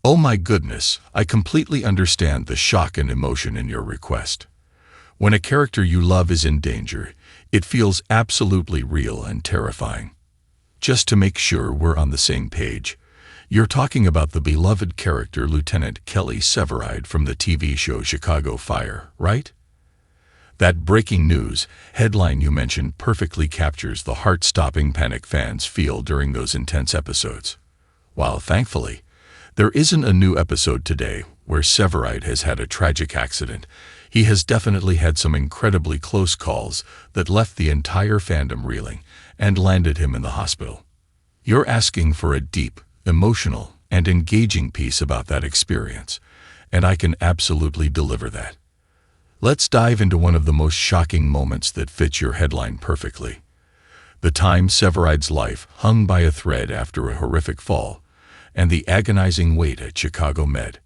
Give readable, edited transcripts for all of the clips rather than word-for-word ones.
Oh my goodness, I completely understand the shock and emotion in your request. When a character you love is in danger, it feels absolutely real and terrifying. Just to make sure we're on the same page, you're talking about the beloved character Lieutenant Kelly Severide from the TV show Chicago Fire, right? That breaking news headline you mentioned perfectly captures the heart-stopping panic fans feel during those intense episodes. While thankfully, there isn't a new episode today where Severide has had a tragic accident, he has definitely had some incredibly close calls that left the entire fandom reeling and landed him in the hospital. You're asking for a deep, emotional, and engaging piece about that experience, and I can absolutely deliver that. Let's dive into one of the most shocking moments that fits your headline perfectly. The time Severide's life hung by a thread after a horrific fall, and the agonizing wait at Chicago Med.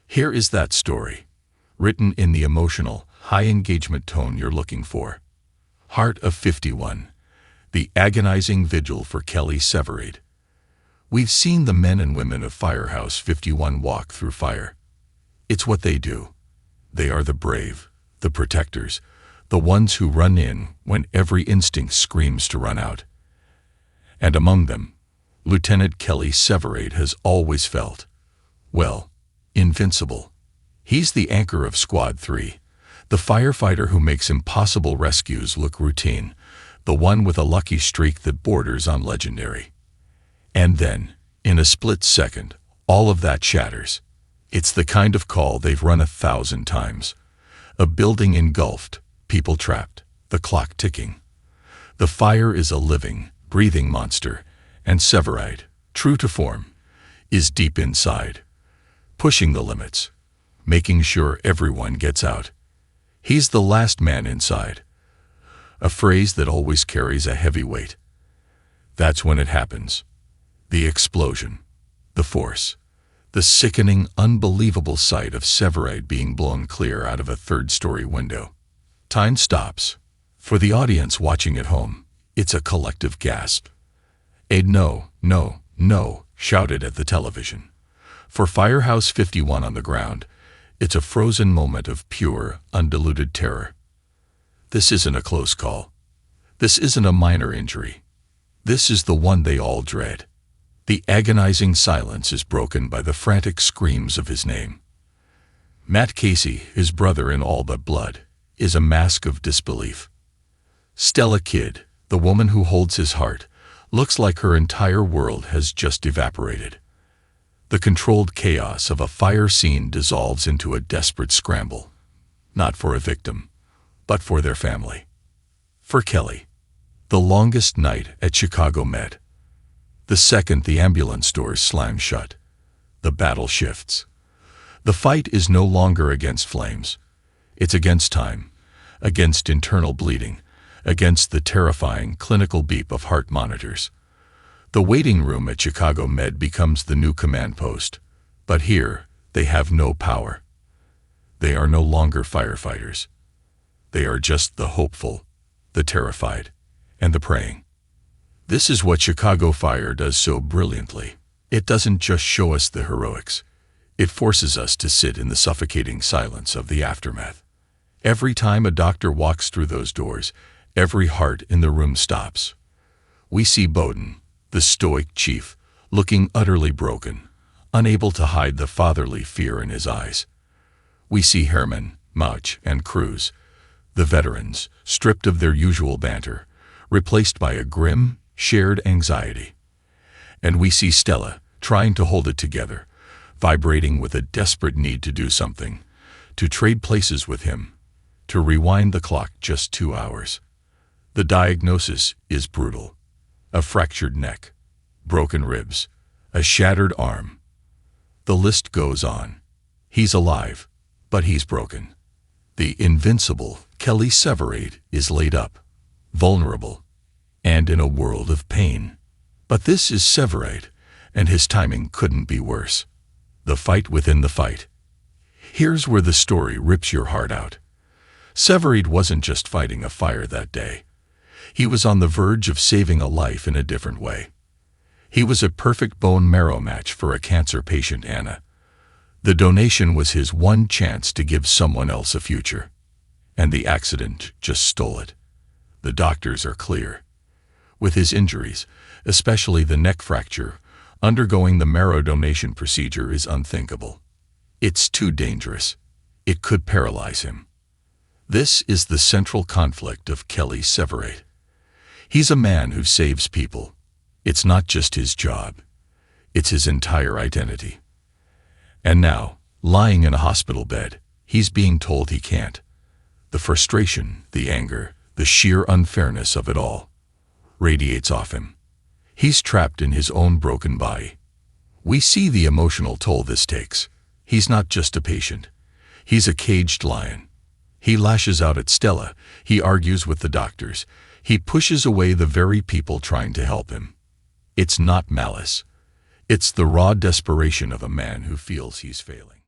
Here is that story, written in the emotional, high-engagement tone you're looking for. Heart of 51. The agonizing vigil for Kelly Severide. We've seen the men and women of Firehouse 51 walk through fire. It's what they do. They are the brave, the protectors, the ones who run in when every instinct screams to run out. And among them, Lieutenant Kelly Severide has always felt, well, invincible. He's the anchor of Squad 3, the firefighter who makes impossible rescues look routine, the one with a lucky streak that borders on legendary. And then, in a split second, all of that shatters. It's the kind of call they've run 1,000 times. A building engulfed, people trapped, the clock ticking. The fire is a living, breathing monster, and Severide, true to form, is deep inside, pushing the limits, making sure everyone gets out. He's the last man inside, a phrase that always carries a heavy weight. That's when it happens. The explosion, the force, the sickening, unbelievable sight of Severide being blown clear out of a third-story window. Time stops. For the audience watching at home, it's a collective gasp. A no, no, no, shouted at the television. For Firehouse 51 on the ground, it's a frozen moment of pure, undiluted terror. This isn't a close call. This isn't a minor injury. This is the one they all dread. The agonizing silence is broken by the frantic screams of his name. Matt Casey, his brother in All But Blood, is a mask of disbelief. Stella Kidd, the woman who holds his heart, looks like her entire world has just evaporated. The controlled chaos of a fire scene dissolves into a desperate scramble, not for a victim, but for their family. For Kelly, the longest night at Chicago Med. The second the ambulance doors slam shut, the battle shifts. The fight is no longer against flames. It's against time, against internal bleeding, against the terrifying clinical beep of heart monitors. The waiting room at Chicago Med becomes the new command post, but here they have no power. They are no longer firefighters. They are just the hopeful, the terrified, and the praying. This is what Chicago Fire does so brilliantly. It doesn't just show us the heroics. It forces us to sit in the suffocating silence of the aftermath. Every time a doctor walks through those doors, every heart in the room stops. We see Bowden, the stoic chief, looking utterly broken, unable to hide the fatherly fear in his eyes. We see Herman, Mauch, and Cruz, the veterans, stripped of their usual banter, replaced by a grim, shared anxiety. And we see Stella, trying to hold it together, vibrating with a desperate need to do something, to trade places with him, to rewind the clock just 2 hours. The diagnosis is brutal. A fractured neck, broken ribs, a shattered arm. The list goes on. He's alive, but he's broken. The invincible Kelly Severide is laid up, vulnerable, and in a world of pain. But this is Severide, and his timing couldn't be worse. The fight within the fight. Here's where the story rips your heart out. Severide wasn't just fighting a fire that day. He was on the verge of saving a life in a different way. He was a perfect bone marrow match for a cancer patient, Anna. The donation was his one chance to give someone else a future. And the accident just stole it. The doctors are clear. With his injuries, especially the neck fracture, undergoing the marrow donation procedure is unthinkable. It's too dangerous. It could paralyze him. This is the central conflict of Kelly Severide. He's a man who saves people. It's not just his job. It's his entire identity. And now, lying in a hospital bed, he's being told he can't. The frustration, the anger, the sheer unfairness of it all radiates off him. He's trapped in his own broken body. We see the emotional toll this takes. He's not just a patient. He's a caged lion. He lashes out at Stella. He argues with the doctors. He pushes away the very people trying to help him. It's not malice. It's the raw desperation of a man who feels he's failing.